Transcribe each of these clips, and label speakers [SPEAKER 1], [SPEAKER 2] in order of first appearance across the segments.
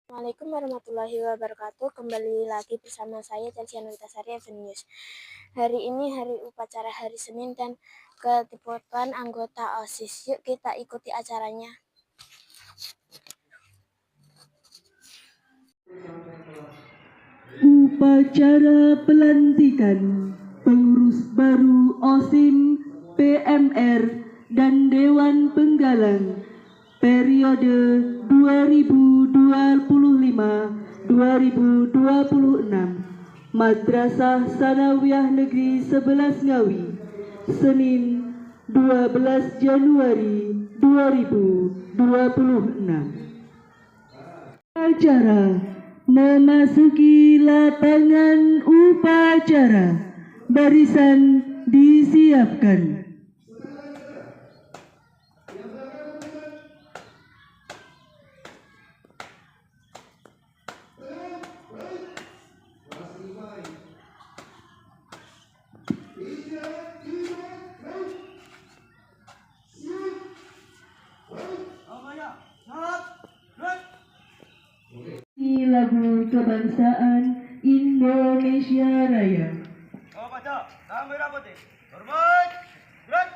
[SPEAKER 1] Assalamualaikum warahmatullahi wabarakatuh. Kembali lagi bersama saya Chelsea Anulitasari Evenius. Hari ini hari upacara hari Senin dan ketemuan anggota OSIS. Yuk kita ikuti acaranya.
[SPEAKER 2] Upacara pelantikan pengurus baru OSIM, PMR, dan Dewan Penggalang periode 2025-2026 Madrasah Sanawiyah Negeri 11 Ngawi, Senin 12 Januari 2026. Acara memasuki lapangan upacara, barisan disiapkan. Lagu kebangsaan Indonesia Raya.
[SPEAKER 3] Baca, tangan merah putih. Hormat, gerak.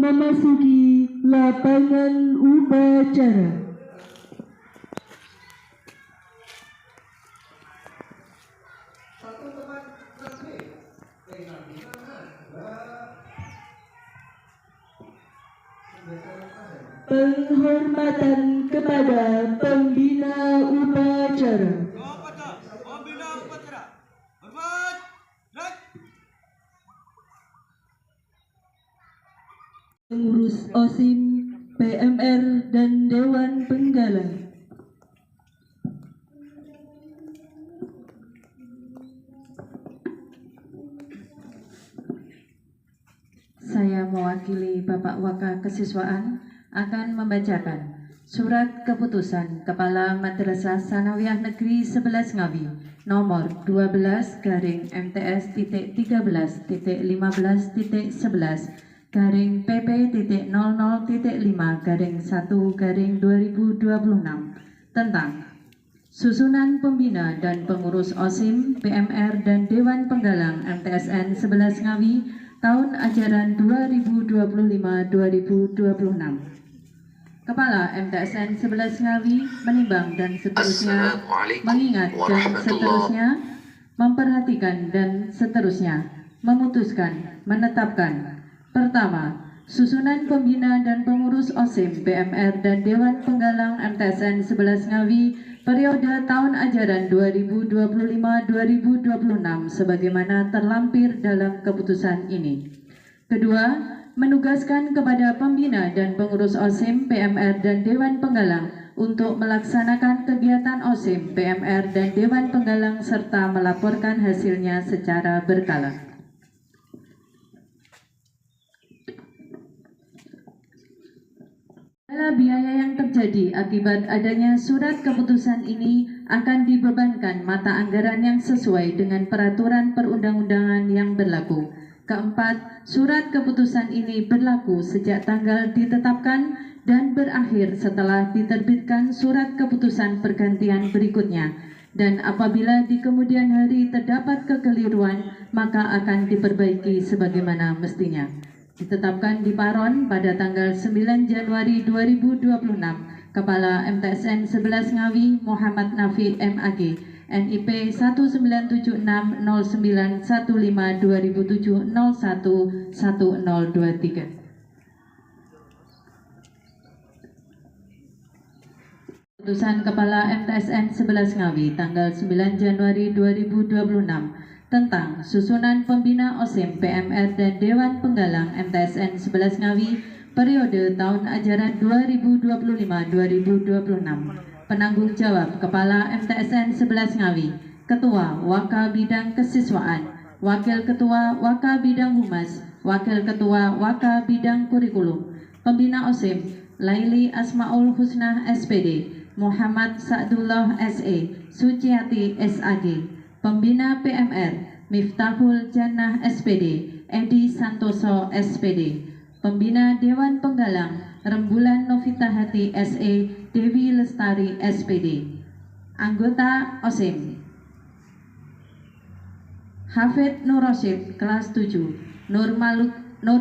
[SPEAKER 2] Memasuki lapangan upacara. Penghormatan kepada pembina upacara.
[SPEAKER 3] Baca, pembina upacara. Hormat, gerak.
[SPEAKER 2] Pengurus OSIM, PMR, dan Dewan Penggalang.
[SPEAKER 4] Saya mewakili Bapak Waka Kesiswaan akan membacakan Surat Keputusan Kepala Madrasah Sanawiyah Negeri 11 Ngawi nomor 12-MTS.13-11-PP.00.5-1-2026 tentang susunan pembina dan pengurus OSIM, PMR, dan Dewan Penggalang MTSN 11 Ngawi tahun ajaran 2025-2026. Kepala MTSN 11 Ngawi menimbang dan seterusnya, mengingat dan seterusnya, memperhatikan dan seterusnya, memutuskan, menetapkan. Pertama, susunan pembina dan pengurus OSIM, PMR, dan Dewan Penggalang MTSN 11 Ngawi periode tahun ajaran 2025-2026 sebagaimana terlampir dalam keputusan ini. Kedua, menugaskan kepada pembina dan pengurus OSIM, PMR, dan Dewan Penggalang untuk melaksanakan kegiatan OSIM, PMR, dan Dewan Penggalang serta melaporkan hasilnya secara berkala. Biaya yang terjadi akibat adanya surat keputusan ini akan dibebankan mata anggaran yang sesuai dengan peraturan perundang-undangan yang berlaku. Keempat, surat keputusan ini berlaku sejak tanggal ditetapkan dan berakhir setelah diterbitkan surat keputusan pergantian berikutnya dan apabila di kemudian hari terdapat kekeliruan, maka akan diperbaiki sebagaimana mestinya. Ditetapkan di Paron pada tanggal 9 Januari 2026, Kepala MTSN 11 Ngawi Muhammad Nafi MAG, NIP 1976509/2007-011023. Keputusan Kepala MTSN 11 Ngawi tanggal 9 Januari 2026 tentang susunan pembina OSIM PMR dan Dewan Penggalang MTSN 11 Ngawi periode tahun ajaran 2025-2026. Penanggung jawab Kepala MTSN 11 Ngawi, Ketua Waka Bidang Kesiswaan, Wakil Ketua Waka Bidang Humas, Wakil Ketua Waka Bidang Kurikulum. Pembina OSIM Laili Asmaul Husna SPD, Muhammad Sa'dullah SE, Suciati SAG. Pembina PMR Miftahul Jannah SPD, Edi Santoso SPD. Pembina Dewan Penggalang Rembulan Novita Hati SE, Dewi Lestari SPD. Anggota OSIM Hafid Nur Rosyid kelas 7, Nur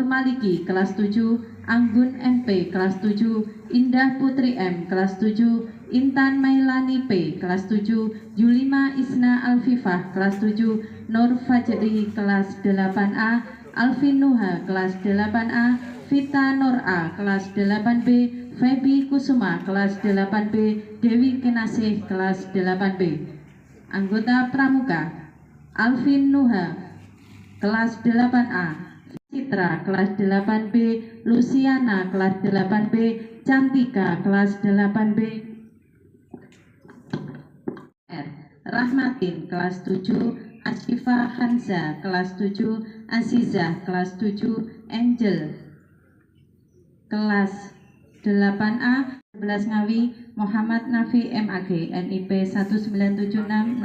[SPEAKER 4] Maliki kelas 7, Anggun NP kelas 7, Indah Putri M kelas 7, Intan Mailani P kelas 7, Yulima Isna Alfifah kelas 7, Nur Fajri kelas 8A, Alvin Nuha kelas 8A, Vita Nur A kelas 8B, Febi Kusuma kelas 8B, Dewi Kinasih kelas 8B. Anggota Pramuka Alvin Nuha kelas 8A, Citra kelas 8B, Luciana kelas 8B, Cantika kelas 8B, Rahmatin kelas 7, Asyifa Hanza kelas 7, Azizah kelas 7, Angel kelas 8A, 11 Ngawi Muhammad Nafi MAG, NIP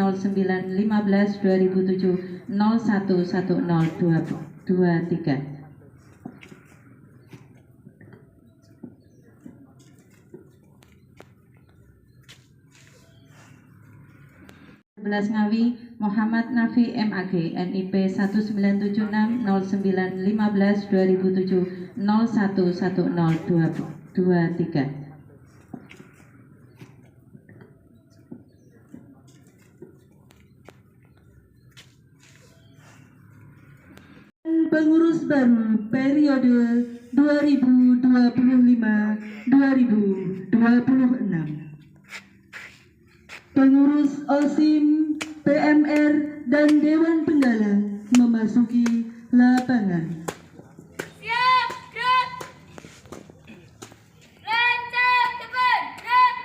[SPEAKER 4] 1976515/2007-011023. 11 Ngawi Muhammad Nafi MAG, NIP 1976515/2007-011023.
[SPEAKER 2] Pengurus baru periode 2025-2026. Pengurus OSIM, PMR, dan Dewan Penggalang memasuki lapangan.
[SPEAKER 5] Siap, gerak. Rancang depan, gerak.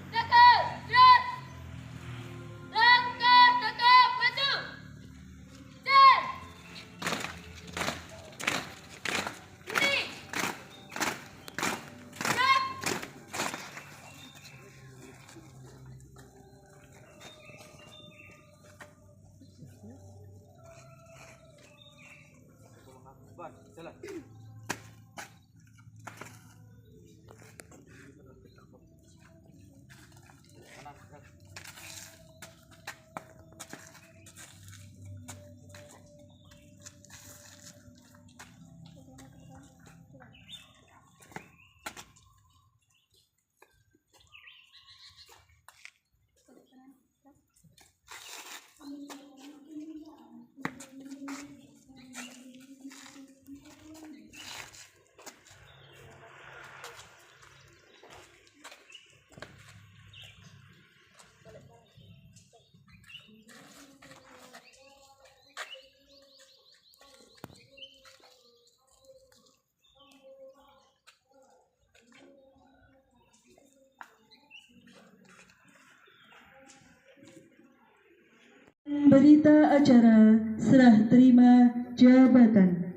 [SPEAKER 5] Tegak, gerak. Langkah tegak maju. Jalan. Ini. Gerak.
[SPEAKER 2] Berita acara serah terima jabatan.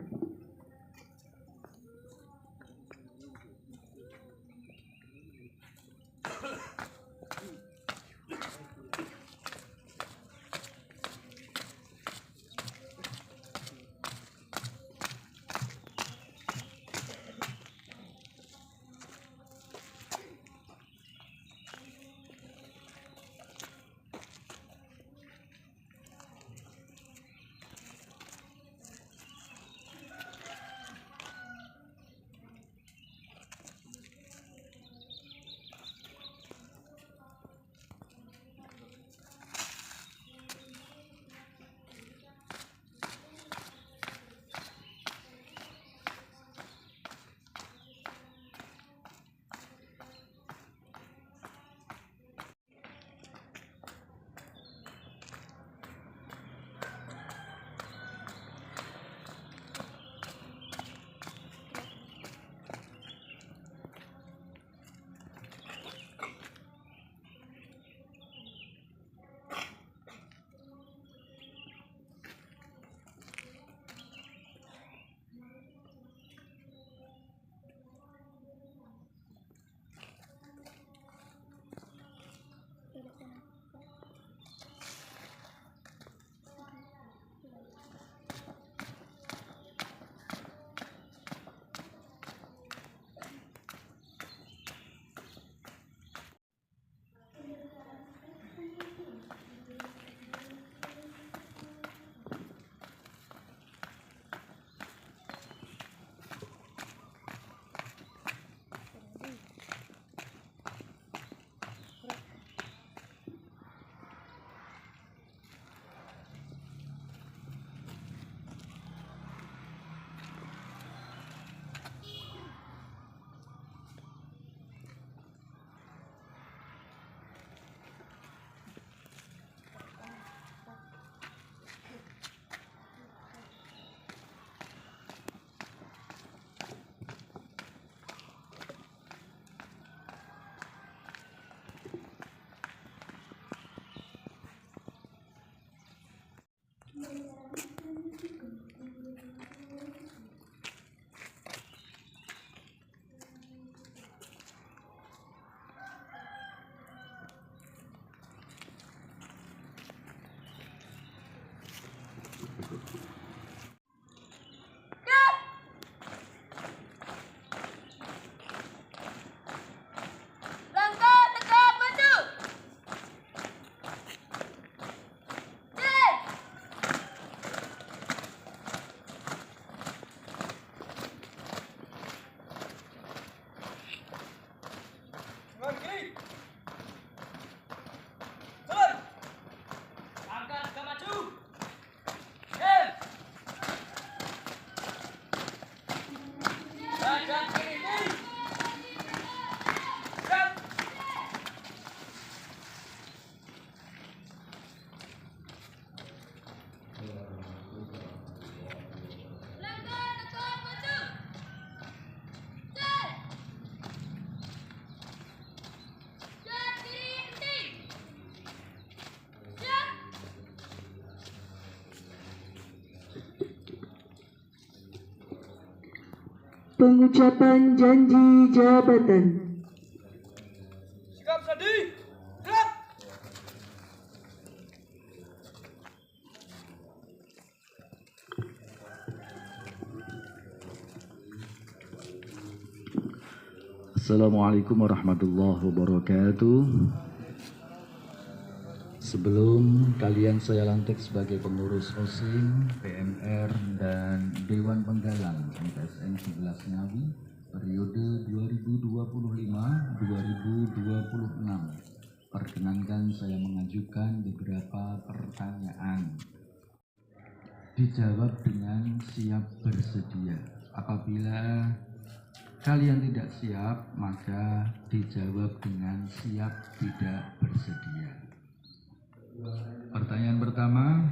[SPEAKER 2] pengucapan janji jabatan.
[SPEAKER 3] Sikap Sandi. Gerak.
[SPEAKER 6] Assalamualaikum warahmatullahi wabarakatuh. Sebelum kalian saya lantik sebagai pengurus OSIM, PMR, dan Dewan Penggalang MTSN 11 Ngawi periode 2025-2026, perkenankan saya mengajukan beberapa pertanyaan. Dijawab dengan siap bersedia. Apabila kalian tidak siap, maka dijawab dengan siap tidak bersedia. Pertanyaan pertama,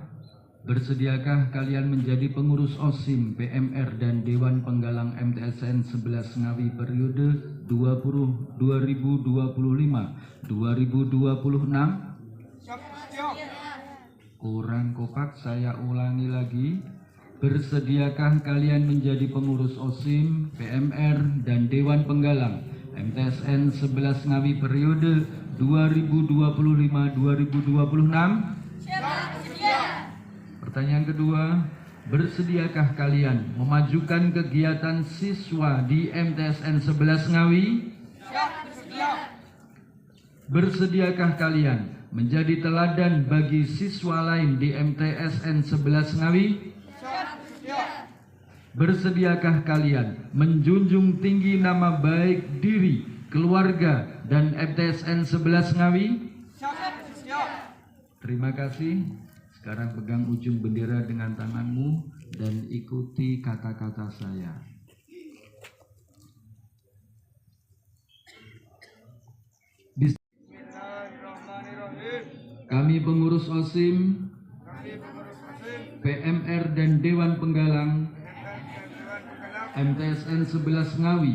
[SPEAKER 6] bersediakah kalian menjadi pengurus OSIM, PMR, dan Dewan Penggalang MTSN 11 Ngawi periode 2025-2026? Kurang kompak, saya ulangi lagi. Bersediakah kalian menjadi pengurus OSIM, PMR, dan Dewan Penggalang MTSN 11 Ngawi periode 2025-2026? Pertanyaan kedua, bersediakah kalian memajukan kegiatan siswa di MTSN 11 Ngawi? Bersediakah kalian menjadi teladan bagi siswa lain di MTSN 11 Ngawi? Bersediakah kalian menjunjung tinggi nama baik diri, keluarga, dan MTSN 11 Ngawi? Terima kasih. Sekarang pegang ujung bendera dengan tanganmu dan ikuti kata-kata saya. Kami pengurus OSIM, PMR, dan Dewan Penggalang MTSN 11 Ngawi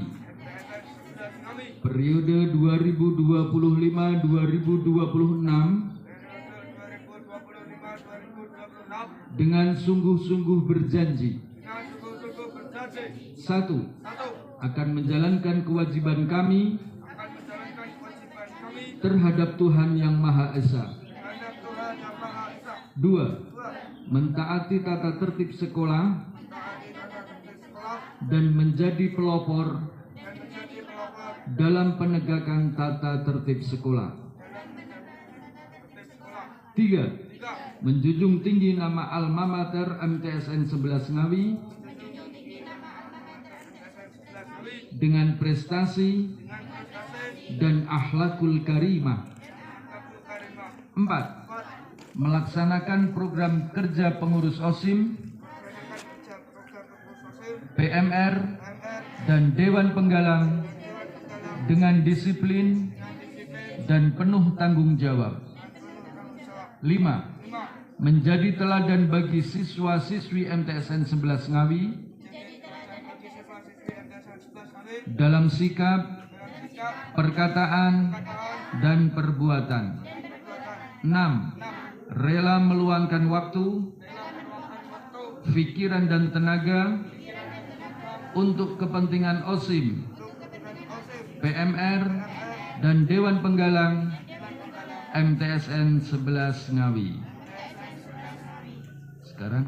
[SPEAKER 6] periode 2025-2026 dengan sungguh-sungguh berjanji, 1. Akan menjalankan kewajiban kami terhadap Tuhan Yang Maha Esa. 2. Mentaati tata tertib sekolah dan menjadi pelopor dalam penegakan tata tertib sekolah. 3. Menjunjung tinggi nama alma mater MTSN 11 Ngawi dengan prestasi dan akhlakul karimah. 4. Melaksanakan program kerja pengurus OSIM, PMR, dan Dewan Penggalang dengan disiplin dan penuh tanggung jawab. 5. Menjadi teladan bagi siswa-siswi MTSN 11 Ngawi dalam sikap, perkataan, dan perbuatan. 6. Rela meluangkan waktu, pikiran, dan tenaga untuk kepentingan OSIM, PMR, dan Dewan Penggalang MTSN 11 Ngawi. Sekarang